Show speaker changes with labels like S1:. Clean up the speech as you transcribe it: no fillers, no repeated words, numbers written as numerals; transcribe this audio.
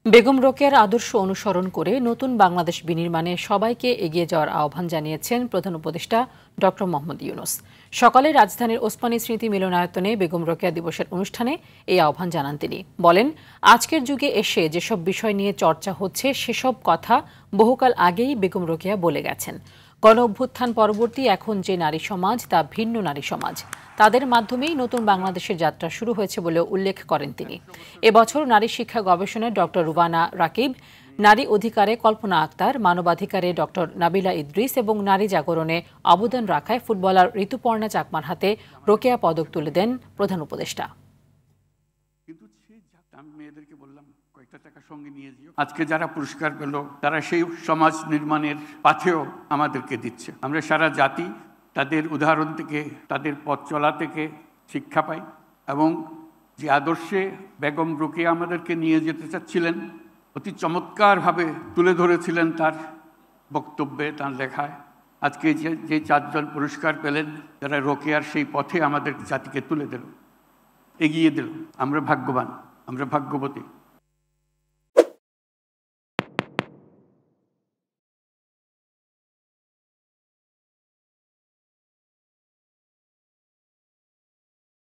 S1: বেগম রোকেয়ার আদর্শ অনুসরণ করে নতুন বাংলাদেশ বিনির্মাণে সবাইকে এগিয়ে যাওয়ার আহ্বান জানিয়েছেন প্রধান উপদেষ্টা ড মোহাম্মদ ইউনূস। সকালে রাজধানীর ওসমানী স্মৃতি মিলনায়তনে বেগম রোকেয়া দিবসের অনুষ্ঠানে এই আহ্বান জানান তিনি। বলেন, আজকের যুগে এসে যেসব বিষয় নিয়ে চর্চা হচ্ছে সেসব কথা বহুকাল আগেই বেগম রোকেয়া বলে গেছেন। গণ অভ্যুত্থান পরবর্তী এখন যে নারী সমাজ তা ভিন্ন নারী সমাজ, তাদের মাধ্যমেই নতুন বাংলাদেশের যাত্রা শুরু হয়েছে বলে উল্লেখ করেন তিনি। এবছর নারী শিক্ষা গবেষণায় ড রুবানা রাকিব, নারী অধিকারে কল্পনা আক্তার, মানবাধিকারে ড নাবিলা ইদ্রিস এবং নারী জাগরণে অবদান রাখায় ফুটবলার ঋতুপর্ণা চাকমার হাতে রোকেয়া পদক তুলে দেন প্রধান উপদেষ্টা।
S2: আজকে যারা পুরস্কার পেল তারা সেই সমাজ নির্মাণের পাথেও আমাদেরকে দিচ্ছে। আমরা সারা জাতি তাদের উদাহরণ থেকে, তাদের পথ চলা থেকে শিক্ষা পাই এবং যে আদর্শে বেগম রোকেয়া আমাদেরকে নিয়ে যেতে চাচ্ছিলেন অতি চমৎকারভাবে তুলে ধরেছিলেন তার বক্তব্যে, তার লেখায়। আজকে যে চারজন পুরস্কার পেলেন তারা রোকেয়ার সেই পথে আমাদের জাতিকে তুলে দিল, এগিয়ে দিল। আমরা ভাগ্যবান, আমরা ভাগ্যবতী।